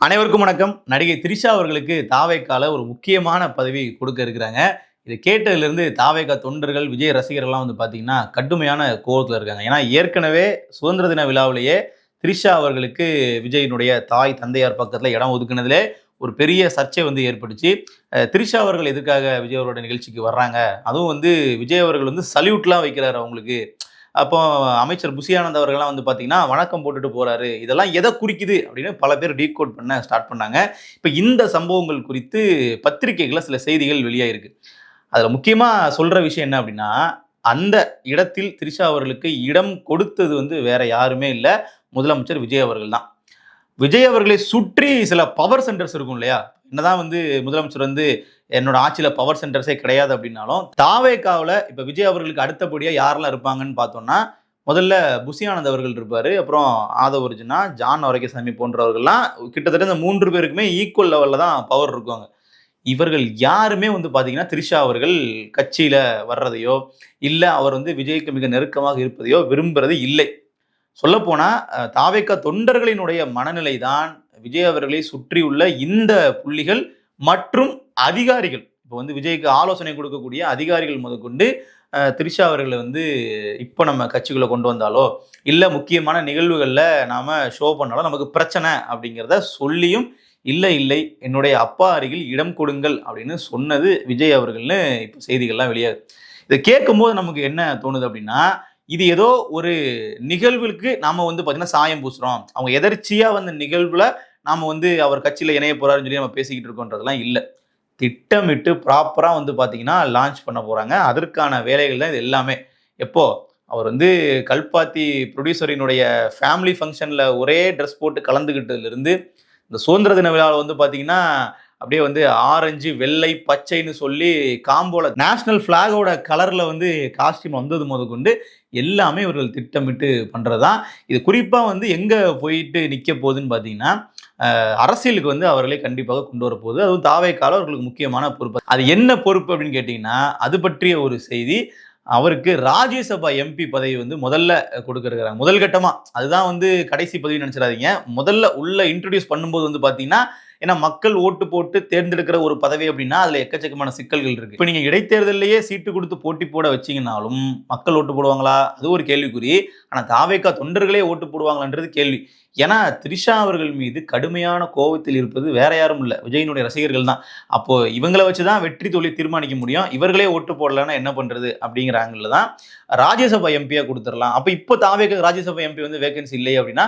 அனைவருக்கும் வணக்கம். நடிகை திரிஷா அவர்களுக்கு தாவேக்கால ஒரு முக்கியமான பதவி கொடுக்க இருக்கிறாங்க. இதை கேட்டதிலிருந்து தாவேகா தொண்டர்கள், விஜய் ரசிகர்கள்லாம் வந்து பார்த்தீங்கன்னா, கடுமையான கோவத்துல இருக்காங்க. ஏன்னா, ஏற்கனவே சுதந்திர தின விழாவிலேயே திரிஷா அவர்களுக்கு விஜயினுடைய தாய், தந்தையார் பக்கத்துல இடம் ஒதுக்குனதிலே ஒரு பெரிய சர்ச்சை வந்து ஏற்பட்டுச்சு. திரிஷா அவர்கள் எதுக்காக விஜய் அவரோட நிகழ்ச்சிக்கு வர்றாங்க? அதுவும் வந்து விஜய் அவர்கள் வந்து சல்யூட்லாம் வைக்கிறாரு அவங்களுக்கு. அப்போ அமைச்சர் புசி ஆனந்த் அவர்கள்லாம் வந்து பார்த்தீங்கன்னா, வணக்கம் போட்டுட்டு போறாரு. இதெல்லாம் எத குறிக்குது? அப்படின்னு பல பேர் டீகோட் பண்ண ஸ்டார்ட் பண்ணாங்க. இப்ப இந்த சம்பவங்கள் குறித்து பத்திரிகைகள்ல சில செய்திகள் வெளியாயிருக்கு. அதுல முக்கியமா சொல்ற விஷயம் என்ன அப்படின்னா, அந்த இடத்தில் திரிஷா அவர்களுக்கு இடம் கொடுத்தது வந்து வேற யாருமே இல்ல. முதலமைச்சர் விஜய் அவர்கள் தான். விஜய் அவர்களை சுற்றி சில பவர் சென்டர்ஸ் இருக்கும் இல்லையா? என்னதான் வந்து முதலமைச்சர் வந்து என்னோட ஆட்சியில பவர் சென்டர்ஸே கிடையாது அப்படின்னாலும், தாவேகாவுல இப்ப விஜய் அவர்களுக்கு அடுத்தபடியா யாரெல்லாம் இருப்பாங்கன்னு பார்த்தோம்னா, முதல்ல புசி ஆனந்த் அவர்கள் இருப்பாரு. அப்புறம் ஆதவ் அர்ஜுனா, ஜான் ஆரோக்கியசாமி போன்றவர்கள்லாம் கிட்டத்தட்ட இந்த 3 பேருக்குமே ஈக்குவல் லெவல்ல தான் பவர் இருக்குங்க. இவர்கள் யாருமே வந்து பார்த்தீங்கன்னா, திரிஷா அவர்கள் கட்சியில வர்றதையோ, இல்ல அவர் வந்து விஜய்க்கு மிக நெருக்கமாக இருப்பதையோ விரும்புறது இல்லை. சொல்லப்போனா தாவேகா தொண்டர்களினுடைய மனநிலை தான் விஜய் அவர்களை சுற்றியுள்ள இந்த புள்ளிகள் மற்றும் அதிகாரிகள். இப்போ வந்து விஜய்க்கு ஆலோசனை கொடுக்கக்கூடிய அதிகாரிகள் முதற்கொண்டு திரிஷா அவர்களை வந்து இப்போ நம்ம கட்சிக்குள்ள கொண்டு வந்தாலோ, இல்ல முக்கியமான நிகழ்வுகள்ல நாம ஷோ பண்ணாலோ நமக்கு பிரச்சனை அப்படிங்கிறத சொல்லியும், இல்லை இல்லை என்னுடைய அப்பா அருகில் இடம் கொடுங்கள் அப்படின்னு சொன்னது விஜய் அவர்கள்னு இப்போ செய்திகள்லாம் வெளியாகுது. இதை கேட்கும்போது நமக்கு என்ன தோணுது அப்படின்னா, இது ஏதோ ஒரு நிகழ்வுக்கு நாம வந்து பாத்தீங்கன்னா சாயம் பூசுறோம். அவங்க எதர்ச்சியா வந்த நிகழ்வுல நாம வந்து அவர் கட்சியில இணைய போறாருன்னு சொல்லி நம்ம பேசிக்கிட்டு இருக்கோன்றதெல்லாம் இல்ல. திட்டமிட்டு ப்ராப்பரா வந்து பாத்தீங்கன்னா லான்ச் பண்ண போறாங்க. அதற்கான வேலைகள் தான் இது எல்லாமே. எப்போ அவர் வந்து கல்பாத்தி ப்ரொடியூசரினுடைய ஃபேமிலி ஃபங்க்ஷன்ல ஒரே ட்ரெஸ் போட்டு கலந்துகிட்டதுல இருந்து இந்த சுதந்திர தின விழாவில் வந்து பாத்தீங்கன்னா அப்படியே வந்து ஆரஞ்சு, வெள்ளை, பச்சைன்னு சொல்லி காம்போல நேஷனல் ஃபிளாகோட கலர்ல வந்து காஸ்டியூம் வந்தது முதற்கொண்டு எல்லாமே இவர்கள் திட்டமிட்டு பண்றதுதான். இது குறிப்பா வந்து எங்க போயிட்டு நிக்க போகுதுன்னு பாத்தீங்கன்னா, அரசியலுக்கு வந்து அவர்களே கண்டிப்பாக கொண்டு வர போகுது. அதுவும் தாவேக்கால அவர்களுக்கு முக்கியமான பொறுப்பு. அது என்ன பொறுப்பு அப்படின்னு கேட்டீங்கன்னா, அது பற்றிய ஒரு செய்தி. அவருக்கு ராஜ்யசபா எம்பி பதவி வந்து முதல்ல கொடுக்க இருக்கிறாங்க. முதல் கட்டமா அதுதான் வந்து கடைசி பதவி நினைச்சிடாதீங்க. முதல்ல உள்ள இன்ட்ரோடியூஸ் பண்ணும்போது வந்து பாத்தீங்கன்னா, ஏன்னா மக்கள் ஓட்டு போட்டு தேர்ந்தெடுக்கிற ஒரு பதவி அப்படின்னா அதுல எக்கச்சக்கமான சிக்கல்கள் இருக்கு. இப்ப நீங்க இடைத்தேர்தலையே சீட்டு கொடுத்து போட்டி போட வச்சீங்கன்னாலும் மக்கள் ஓட்டு போடுவாங்களா? அது ஒரு கேள்விக்குறி. ஆனா தாவேகா தொண்டர்களே ஓட்டு போடுவாங்களான்றது கேள்வி. ஏன்னா திரிஷா அவர்கள் மீது கடுமையான கோபத்தில் இருப்பது வேற யாரும் இல்ல, விஜயினுடைய ரசிகர்கள் தான். அப்போ இவங்களை வச்சுதான் வெற்றி தோல்வி தீர்மானிக்க முடியும். இவர்களே ஓட்டு போடலன்னா என்ன பண்றது அப்படிங்கிற ஆங்கிள் தான் ராஜ்யசபா எம்பியா கொடுத்துடலாம். அப்ப இப்போ தாவேகா ராஜ்யசபா எம்பி வந்து வேகன்சி இல்லை அப்படின்னா,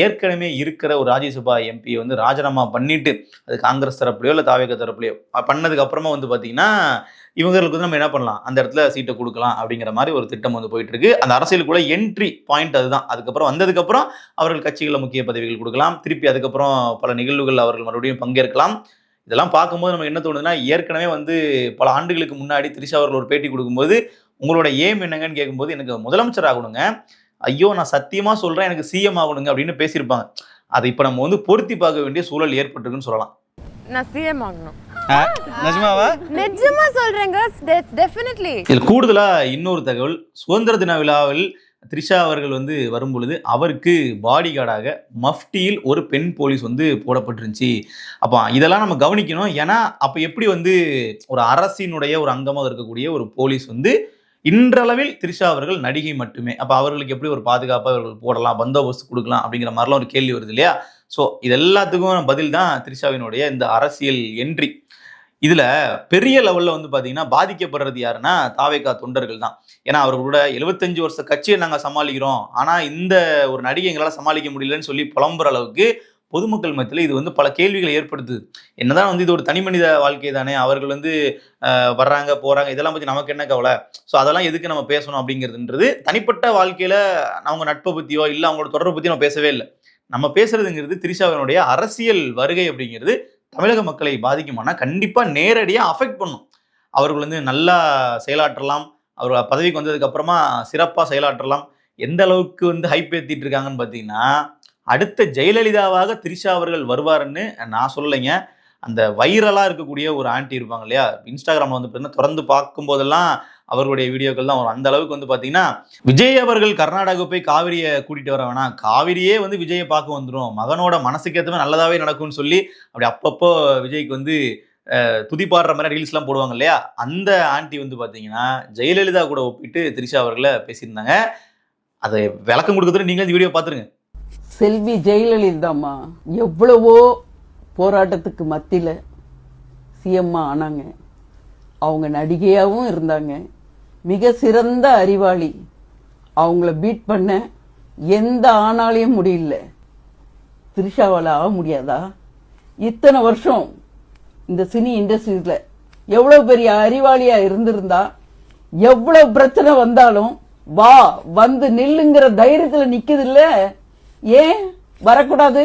ஏற்கனவே இருக்கிற ஒரு ராஜ்யசபா எம்பி வந்து ராஜினாமா பண்ணிட்டு அது காங்கிரஸ் தரப்புலையோ இல்லை தாவேகா தரப்புலையோ பண்ணதுக்கு அப்புறமா வந்து பார்த்தீங்கன்னா, இவங்களுக்கு வந்து நம்ம என்ன பண்ணலாம், அந்த இடத்துல சீட்டை கொடுக்கலாம் அப்படிங்கிற மாதிரி ஒரு திட்டம் வந்து போயிட்டு இருக்கு. அந்த அரசியலுக்குள்ள என்ட்ரி பாயிண்ட் அதுதான். அதுக்கப்புறம் வந்ததுக்கப்புறம் அவர்கள் கட்சிகளில் முக்கிய பதவிகள் கொடுக்கலாம். திருப்பி அதுக்கப்புறம் பல நிகழ்வுகள் அவர்கள் மறுபடியும் பங்கேற்கலாம். இதெல்லாம் பார்க்கும்போது நமக்கு என்ன தோணுதுன்னா, ஏற்கனவே வந்து பல ஆண்டுகளுக்கு முன்னாடி திரிஷா அவர்கள் ஒரு பேட்டி கொடுக்கும்போது, உங்களோட ஏம் என்னங்கன்னு கேட்கும்போது, எனக்கு முதலமைச்சர் ஆகணுங்க. ஐயோ நான் சத்தியமா சொல்றேன் எனக்கு சிஎம் ஆகணுங்க அப்படின்னு பேசியிருப்பாங்க. அதை இப்ப நம்ம வந்து பொருத்தி பார்க்க வேண்டிய சூழல் ஏற்பட்டிருக்குன்னு சொல்லலாம். நான் சிஎம் ஆகணும். நிஜமாவா? நிஜமா சொல்றேங்க. டெஃபினெட்லி. இதில் கூடுதலா இன்னொரு தகவல், சுதந்திர தின விழாவில் திரிஷா அவர்கள் வந்து வரும் பொழுது அவருக்கு பாடி கார்டாக மஃப்டியில் ஒரு பெண் போலீஸ் வந்து போடப்பட்டிருந்துச்சு. அப்போ இதெல்லாம் நம்ம கவனிக்கணும். ஏன்னா அப்ப எப்படி வந்து ஒரு அரசினுடைய ஒரு அங்கமாக இருக்கக்கூடிய ஒரு போலீஸ் வந்து இன்றளவில் திரிஷா அவர்கள் நடிகை மட்டுமே. அப்ப அவர்களுக்கு எப்படி ஒரு பாதுகாப்பா அவர்கள் போடலாம், பந்தோபஸ்து கொடுக்கலாம் அப்படிங்கிற மாதிரிலாம் ஒரு கேள்வி வருது இல்லையா? ஸோ இது எல்லாத்துக்கும் பதில் தான் திரிஷாவினுடைய இந்த அரசியல் என்ட்ரி. இதுல பெரிய லெவல்ல வந்து பாத்தீங்கன்னா பாதிக்கப்படுறது யாருன்னா தாவேகா தொண்டர்கள் தான். ஏன்னா அவர்களோட 75 வருஷ கட்சியை நாங்க சமாளிக்கிறோம், ஆனா இந்த ஒரு நடிகை எங்களால சமாளிக்க முடியலன்னு சொல்லி புலம்புற அளவுக்கு பொதுமக்கள் மத்தியில் இது வந்து பல கேள்விகளை ஏற்படுத்துது. என்னதான் வந்து இது ஒரு தனி மனித வாழ்க்கை தானே, அவர்கள் வந்து வர்றாங்க போறாங்க, இதெல்லாம் பத்தி நமக்கு என்ன கவலை, ஸோ அதெல்லாம் எதுக்கு நம்ம பேசணும் அப்படிங்கிறதுன்றது தனிப்பட்ட வாழ்க்கையில அவங்க நட்பை பத்தியோ இல்லை அவங்களோட தொடர்பை பத்தியோ நம்ம பேசவே இல்லை. நம்ம பேசுறதுங்கிறது திரிஷாவினுடைய அரசியல் வருகை அப்படிங்கிறது தமிழக மக்களை பாதிக்குமானா கண்டிப்பா நேரடியா அஃபெக்ட் பண்ணும். அவர்கள் வந்து நல்லா செயலாற்றலாம், அவர் பதவிக்கு வந்ததுக்கு அப்புறமா சிறப்பா செயலாற்றலாம். எந்த அளவுக்கு வந்து ஹைப் ஏத்திட்டு இருக்காங்கன்னு பாத்தீங்கன்னா, அடுத்த ஜெயலலிதாவாக திரிஷா அவர்கள் வருவாருன்னு நான் சொல்லலைங்க. அந்த வைரலா இருக்கக்கூடிய ஒரு ஆண்டி இருப்பாங்க இல்லையா, இன்ஸ்டாகிராம்ல வந்து பார்த்தீங்கன்னா தொடர்ந்து பார்க்கும் போதெல்லாம் அவர்களுடைய வீடியோக்கள் தான் வரும். அந்த அளவுக்கு வந்து பார்த்தீங்கன்னா விஜய் அவர்கள் கர்நாடகா போய் காவிரியை கூட்டிட்டு வர வேணாம், காவிரியே வந்து விஜயை பார்க்க வந்துடும், மகனோட மனசுக்கு ஏற்ற நல்லதாவே நடக்கும்னு சொல்லி அப்படி அப்பப்போ விஜய்க்கு வந்து துதிப்பாடுற மாதிரி ரீல்ஸ்லாம் போடுவாங்க இல்லையா, அந்த ஆண்டி வந்து பார்த்தீங்கன்னா ஜெயலலிதா கூட ஒப்பிட்டு திரிஷா அவர்களை பேசியிருந்தாங்க. அதை விளக்கம் கொடுக்குறது நீங்களே இந்த வீடியோ பார்த்துருங்க. செல்வி ஜெயலலிதாம்மா எவ்வளவோ போராட்டத்துக்கு மத்தியில் சிஎம்மா ஆனாங்க. அவங்க நடிகையாகவும் இருந்தாங்க, மிக சிறந்த அறிவாளி. அவங்கள பீட் பண்ண எந்த ஆணாலையும் முடியல. திரிஷாவால் ஆக முடியாதா? இத்தனை வருஷம் இந்த சினி இண்டஸ்ட்ரீஸ்ல எவ்வளவு பெரிய அறிவாளியா இருந்திருந்தா எவ்வளவு பிரச்சனை வந்தாலும் வா வந்து நில்லுங்கிற தைரியத்துல நிக்குது இல்ல, ஏன் வரக்கூடாது?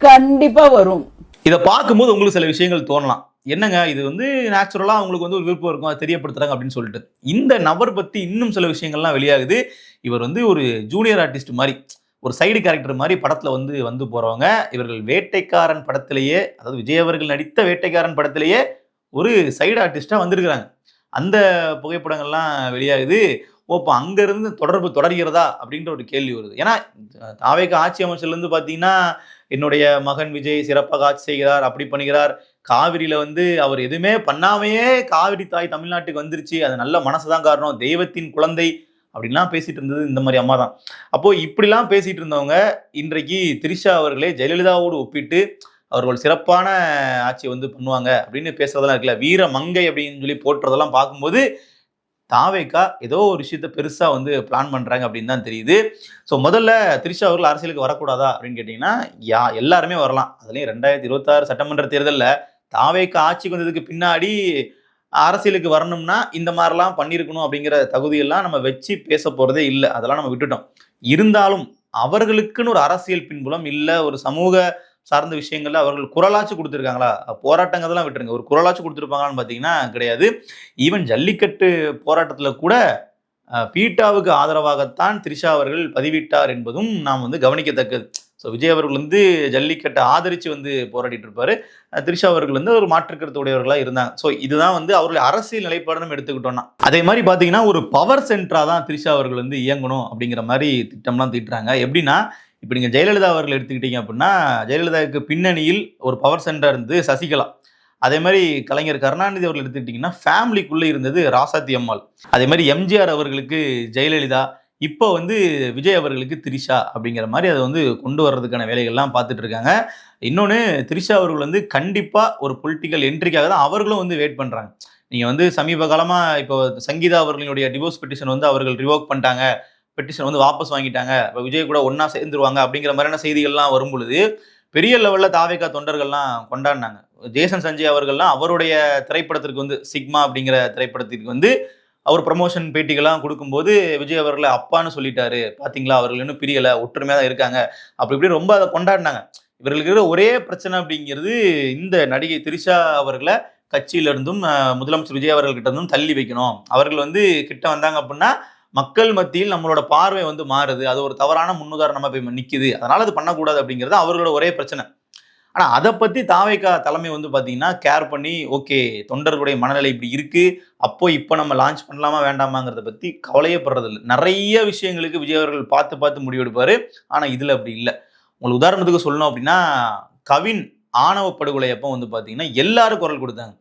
கண்டிப்பா வரும். இதை பார்க்கும்போது உங்களுக்கு சில விஷயங்கள் தோணலாம், என்னங்க இது வந்து நேச்சுரலா அவங்களுக்கு வந்து ஒரு விருப்பம் இருக்கும், அதை தெரியப்படுத்துறாங்க அப்படின்னு சொல்லிட்டு. இந்த நபர் பத்தி இன்னும் சில விஷயங்கள்லாம் வெளியாகுது. இவர் வந்து ஒரு ஜூனியர் ஆர்டிஸ்ட் மாதிரி, ஒரு சைடு கேரக்டர் மாதிரி படத்துல வந்து போறவங்க. இவர்கள் வேட்டைக்காரன் படத்திலேயே, அதாவது விஜய் அவர்கள் நடித்த வேட்டைக்காரன் படத்திலேயே ஒரு சைடு ஆர்டிஸ்டா வந்திருக்கிறாங்க. அந்த புகைப்படங்கள்லாம் வெளியாகுது. இப்போ அங்க இருந்து தொடர்பு தொடர்கிறதா அப்படின்ற ஒரு கேள்வி வருது. ஏன்னா தாவேக ஆட்சி அமைச்சர்ல இருந்து பாத்தீங்கன்னா என்னுடைய மகன் விஜய் சிறப்பாக ஆட்சி செய்கிறார், அப்படி பண்ணுகிறார், காவிரியில வந்து அவர் எதுவுமே பண்ணாமையே காவிரி தாய் தமிழ்நாட்டுக்கு வந்துருச்சு, அது நல்ல மனசுதான் காரணம், தெய்வத்தின் குழந்தை அப்படின்லாம் பேசிட்டு இருந்தது இந்த மாதிரி அம்மா தான். அப்போ இப்படிலாம் பேசிட்டு இருந்தவங்க இன்றைக்கு திரிஷா அவர்களே ஜெயலலிதாவோடு ஒப்பிட்டு அவர்கள் சிறப்பான ஆட்சி வந்து பண்ணுவாங்க அப்படின்னு பேசுறதெல்லாம் இருக்குல்ல, வீர மங்கை அப்படின்னு சொல்லி போட்டுறதெல்லாம் பார்க்கும்போது தாவேக்கா ஏதோ ஒரு விஷயத்த பெருசா வந்து பிளான் பண்றாங்க அப்படின்னு தான் தெரியுது. ஸோ முதல்ல திரிஷா அவர்கள் அரசியலுக்கு வரக்கூடாதா அப்படின்னு கேட்டீங்கன்னா எல்லாருமே வரலாம். அதுலயும் 2026 சட்டமன்ற தேர்தலில் தாவேக்கா ஆட்சிக்கு வந்ததுக்கு பின்னாடி அரசியலுக்கு வரணும்னா இந்த மாதிரிலாம் பண்ணியிருக்கணும் அப்படிங்கிற தகுதியெல்லாம் நம்ம வச்சு பேச போறதே இல்லை, அதெல்லாம் நம்ம விட்டுட்டோம். இருந்தாலும் அவர்களுக்குன்னு ஒரு அரசியல் பின்புலம் இல்லை, ஒரு சமூக சார்ந்த விஷயங்கள்ல அவர்கள் குரலாச்சு கொடுத்துருக்காங்களா? போராட்டங்கள்லாம் விட்டுருங்க, ஒரு குரலாச்சு கொடுத்துருப்பாங்களான்னு பார்த்தீங்கன்னா கிடையாது. ஈவன் ஜல்லிக்கட்டு போராட்டத்தில் கூட பீட்டாவுக்கு ஆதரவாகத்தான் திரிஷா அவர்கள் பதிவிட்டார் என்பதும் நாம் வந்து கவனிக்கத்தக்கது. ஸோ விஜய் அவர்கள் வந்து ஜல்லிக்கட்டை ஆதரித்து வந்து போராடிட்டு இருப்பாரு, திரிஷா அவர்கள் வந்து ஒரு மாற்று கருத்து உடையவர்களாக இருந்தாங்க. ஸோ இதுதான் வந்து அவருடைய அரசியல் நிலைப்பாடு எடுத்துக்கிட்டோம்னா, அதே மாதிரி பார்த்தீங்கன்னா ஒரு பவர் சென்டரா தான் திரிஷா அவர்கள் வந்து இயங்கணும் அப்படிங்கிற மாதிரி திட்டம்லாம் தீட்டுறாங்க. எப்படின்னா இப்போ நீங்கள் ஜெயலலிதா அவர்கள் எடுத்துக்கிட்டீங்க அப்படின்னா ஜெயலலிதாவுக்கு பின்னணியில் ஒரு பவர் சென்டர் இருந்து சசிகலா, அதே மாதிரி கலைஞர் கருணாநிதி அவர்கள் எடுத்துக்கிட்டிங்கன்னா ஃபேமிலிக்குள்ளே இருந்தது ராசாத்தி அம்மாள், அதே மாதிரி எம்ஜிஆர் அவர்களுக்கு ஜெயலலிதா, இப்போ வந்து விஜய் அவர்களுக்கு திரிஷா அப்படிங்கிற மாதிரி அதை வந்து கொண்டு வர்றதுக்கான வேலைகள்லாம் பார்த்துட்டு இருக்காங்க. இன்னொன்று திரிஷா அவர்கள் வந்து கண்டிப்பாக ஒரு பொலிட்டிக்கல் என்ட்ரிக்காக தான் அவர்களும் வந்து வெயிட் பண்ணுறாங்க. நீங்கள் வந்து சமீப காலமாக இப்போ சங்கீதா அவர்களுடைய டிவோர்ஸ் பெட்டிஷன் வந்து அவர்கள் ரிவோக் பண்ணிட்டாங்க, பெட்டிஷன் வந்து வாபஸ் வாங்கிட்டாங்க, இப்போ விஜய் கூட ஒன்றா சேர்ந்துருவாங்க அப்படிங்கிற மாதிரியான செய்திகள்லாம் வரும் பொழுது பெரிய லெவலில் தாவேகா தொண்டர்கள்லாம் கொண்டாடினாங்க. ஜேசன் சஞ்சய் அவர்கள்லாம் அவருடைய திரைப்படத்திற்கு வந்து சிக்மா அப்படிங்கிற திரைப்படத்திற்கு வந்து அவர் ப்ரமோஷன் பேட்டிகள்லாம் கொடுக்கும்போது விஜய் அவர்களை அப்பான்னு சொல்லிட்டாரு, பார்த்தீங்களா அவர்கள் இன்னும் பிரியலை, ஒற்றுமையாக தான் இருக்காங்க, அப்படி இப்படி ரொம்ப அதை கொண்டாடினாங்க. இவர்களுக்கு இருக்கிற ஒரே பிரச்சனை அப்படிங்கிறது இந்த நடிகை திரிஷா அவர்களை கட்சியிலிருந்தும் முதலமைச்சர் விஜய் அவர்கள்கிட்ட இருந்தும் தள்ளி வைக்கணும். அவர்கள் வந்து கிட்ட வந்தாங்க அப்படின்னா மக்கள் மத்தியில் நம்மளோட பார்வை வந்து மாறுது, அது ஒரு தவறான முன்னுதாரணமா போய் நிற்குது, அதனால அது பண்ணக்கூடாது அப்படிங்கிறது அவர்களோட ஒரே பிரச்சனை. ஆனா அதை பத்தி தாவேகா தலைமை வந்து பாத்தீங்கன்னா கேர் பண்ணி ஓகே தொண்டர்களுடைய மனநிலை இப்படி இருக்கு, அப்போ இப்போ நம்ம லான்ச் பண்ணலாமா வேண்டாமாங்கிறத பத்தி கவலையே படுறது இல்லை. நிறைய விஷயங்களுக்கு விஜய் அவர்கள் பார்த்து முடிவெடுப்பாரு, ஆனா இதுல அப்படி இல்லை. உங்களுக்கு உதாரணத்துக்கு சொல்லணும் அப்படின்னா கவின் ஆணவ படுகொலை அப்போ வந்து பாத்தீங்கன்னா எல்லாரும் குரல் கொடுத்தாங்க,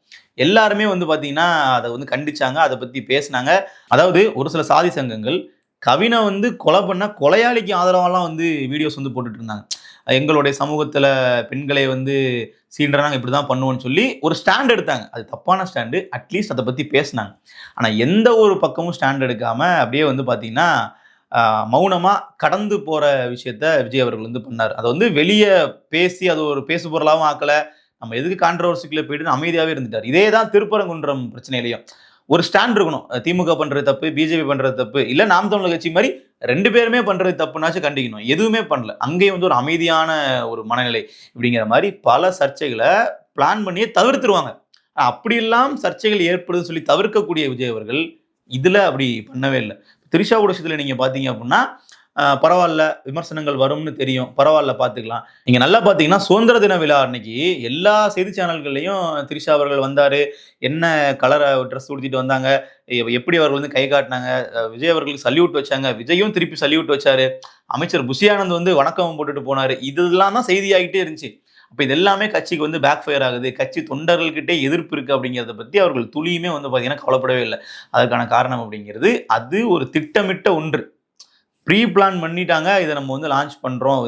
எல்லாருமே வந்து பாத்தீங்கன்னா அதை வந்து கண்டிச்சாங்க, அதை பத்தி பேசினாங்க. அதாவது ஒரு சில சாதி சங்கங்கள் கவினை வந்து கொலை பண்ண கொலையாளிக்கு ஆதரவாலாம் வந்து வீடியோஸ் வந்து போட்டுட்டு இருந்தாங்க. எங்களுடைய சமூகத்துல பெண்களை வந்து சீன்றனாங்க, இப்படிதான் பண்ணுவோம்னு சொல்லி ஒரு ஸ்டாண்ட் எடுத்தாங்க. அது தப்பான ஸ்டாண்டு, அட்லீஸ்ட் அதை பத்தி பேசினாங்க. ஆனா எந்த ஒரு பக்கமும் ஸ்டாண்ட் எடுக்காம அப்படியே வந்து பாத்தீங்கன்னா மௌனமா கடந்து போற விஷயத்த விஜய் அவர்கள் வந்து பண்ணார். அதை வந்து வெளியே பேசி அது ஒரு பேசு பொருளாகவும் ஆக்கல, நம்ம எதுக்கு கான்ட்ரவர்சிக்குள்ள போயிட்டு அமைதியாவே இருந்துட்டார். இதே தான் திருப்பரங்குன்றம் பிரச்சனையிலையும் ஒரு ஸ்டாண்ட் இருக்கணும், திமுக பண்றது தப்பு, பிஜேபி பண்றது தப்பு, இல்ல நாம் தமிழர் கட்சி மாதிரி 2 பேருமே பண்றது தப்புனாச்சும் கண்டிக்கணும், எதுவுமே பண்ணல, அங்கேயும் வந்து ஒரு அமைதியான ஒரு மனநிலை இப்படிங்கிற மாதிரி பல சர்ச்சைகளை பிளான் பண்ணியே தவிர்த்துருவாங்க. அப்படியெல்லாம் சர்ச்சைகள் ஏற்படுதுன்னு சொல்லி தவிர்க்கக்கூடிய விஜய் அவர்கள் இதுல அப்படி பண்ணவே இல்லை. திரிஷாவோட விஷயத்துல நீங்க பாத்தீங்க அப்படின்னா பரவாயில்ல, விமர்சனங்கள் வரும்னு தெரியும், பரவாயில்ல பார்த்துக்கலாம். நீங்க நல்லா பார்த்தீங்கன்னா சுதந்திர தின விழா அன்னைக்கு எல்லா செய்தி சேனல்கள்லையும் திரிஷா அவர்கள் வந்தாரு. என்ன கலர் ட்ரெஸ் உடுத்திட்டு வந்தாங்க, எப்படி அவர்கள் வந்து கை காட்டினாங்க, விஜய் அவர்களுக்கு சல்யூட் வச்சாங்க, விஜயும் திருப்பி சல்யூட் வச்சாரு, அமைச்சர் புஷி ஆனந்த் வந்து வணக்கம் போட்டுட்டு போனாரு. இதெல்லாம் தான் செய்தியாகிட்டே இருந்துச்சு. அப்ப இது எல்லாமே கட்சிக்கு வந்து பேக் ஃபயர் ஆகுது, கட்சி தொண்டர்கள்கிட்டே எதிர்ப்பு இருக்கு அப்படிங்கிறத பத்தி அவர்கள் துளியுமே வந்து பார்த்தீங்கன்னா கவலைப்படவே இல்லை. அதற்கான காரணம் அப்படிங்கிறது அது ஒரு திட்டமிட்ட ஒன்று. ப்ரீ பிளான் பண்ணிட்டாங்க, இதை நம்ம வந்து லான்ச் பண்ணுறோம்,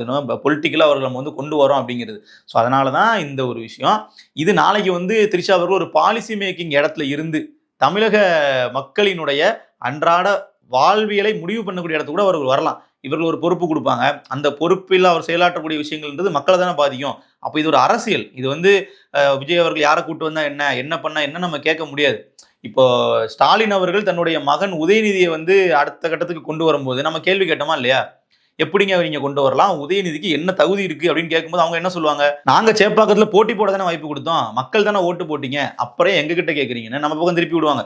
பொலிட்டிக்கலாக அவர்கள் நம்ம வந்து கொண்டு வரோம் அப்படிங்கிறது. ஸோ அதனால தான் இந்த ஒரு விஷயம். இது நாளைக்கு வந்து திரிஷா அவர்கள் ஒரு பாலிசி மேக்கிங் இடத்துல இருந்து தமிழக மக்களினுடைய அன்றாட வாழ்வியலை முடிவு பண்ணக்கூடிய இடத்துக்கு கூட அவர்கள் வரலாம். இவர்கள் ஒரு பொறுப்பு கொடுப்பாங்க, அந்த பொறுப்பில் அவர் செயலாற்றக்கூடிய விஷயங்கள்ன்றது மக்களை தானே பாதிக்கும். அப்போ இது ஒரு அரசியல். இது வந்து விஜய் அவர்கள் யாரை கூட்டு வந்தா என்ன, என்ன பண்ணா என்ன நம்ம கேட்க முடியாது. இப்போ ஸ்டாலின் அவர்கள் தன்னுடைய மகன் உதயநிதியை வந்து அடுத்த கட்டத்துக்கு கொண்டு வரும்போது நம்ம கேள்வி கேட்டோமா இல்லையா? எப்படிங்க நீங்க கொண்டு வரலாம், உதயநிதிக்கு என்ன தகுதி இருக்கு அப்படின்னு கேட்கும்போது அவங்க என்ன சொல்லுவாங்க, நாங்க சேப்பாக்கத்துல போட்டி போட தானே வாய்ப்பு கொடுத்தோம், மக்கள் தானே ஓட்டு போட்டீங்க, அப்புறம் எங்க கிட்ட கேட்குறீங்கன்னு நம்ம பக்கம் திருப்பி விடுவாங்க.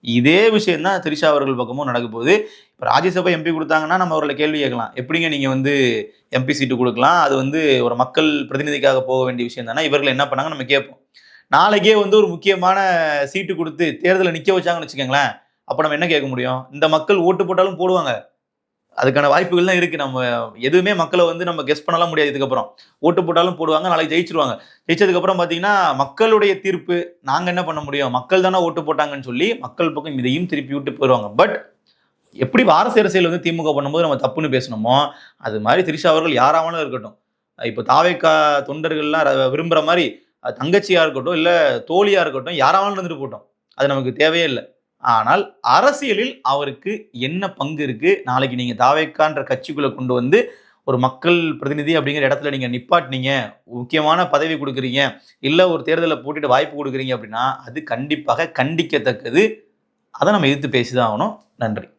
இதே விஷயம் தான் திரிஷா அவர்கள் பக்கமும் நடக்க போகுது. இப்போ ராஜ்யசபா எம்பி கொடுத்தாங்கன்னா நம்ம அவர்களை கேள்வி கேட்கலாம், எப்படிங்க நீங்க வந்து எம்பி சீட்டு கொடுக்கலாம், அது வந்து ஒரு மக்கள் பிரதிநிதிக்காக போக வேண்டிய விஷயம் தானே, இவர்கள் என்ன பண்ணாங்க நம்ம கேட்போம். நாளைக்கே வந்து ஒரு முக்கியமான சீட்டு கொடுத்து தேர்தலில் நிற்க வச்சாங்கன்னு வச்சுக்கோங்களேன், அப்போ நம்ம என்ன கேட்க முடியும்? இந்த மக்கள் ஓட்டு போட்டாலும் போடுவாங்க, அதுக்கான வாய்ப்புகள் தான் இருக்கு. நம்ம எதுவுமே மக்களை வந்து நம்ம கெஸ் பண்ணலாம் முடியாது. இதுக்கப்புறம் ஓட்டு போட்டாலும் போடுவாங்க, நாளைக்கு ஜெயிச்சிருவாங்க. ஜெயிச்சதுக்கு அப்புறம் பாத்தீங்கன்னா மக்களுடைய தீர்ப்பு, நாங்க என்ன பண்ண முடியும், மக்கள் தானே ஓட்டு போட்டாங்கன்னு சொல்லி மக்கள் பக்கம் இதையும் திருப்பி விட்டு போயிடுவாங்க. பட் எப்படி வாரசு அரசியல் வந்து திமுக பண்ணும்போது நம்ம தப்புன்னு பேசணுமோ, அது மாதிரி திரிஷா அவர்கள் யாராவது இருக்கட்டும், இப்போ தாவேக்கா தொண்டர்கள்லாம் விரும்புற மாதிரி தங்கச்சியா இருக்கட்டும், இல்ல தோழியா இருக்கட்டும், யாராவது இருந்துட்டு போட்டோம், அது நமக்கு தேவையே இல்லை. ஆனால் அரசியலில் அவருக்கு என்ன பங்கு இருக்கு, நாளைக்கு நீங்க தாவேக்கான்ற கட்சிக்குள்ள கொண்டு வந்து ஒரு மக்கள் பிரதிநிதி அப்படிங்கிற இடத்துல நீங்க நிப்பாட்டினீங்க, முக்கியமான பதவி கொடுக்குறீங்க, இல்ல ஒரு தேர்தலில் போட்டிட்டு வாய்ப்பு கொடுக்குறீங்க அப்படின்னா அது கண்டிப்பாக கண்டிக்கத்தக்கது. அதை நம்ம எதிர்த்து பேசிதான் ஆகணும். நன்றி.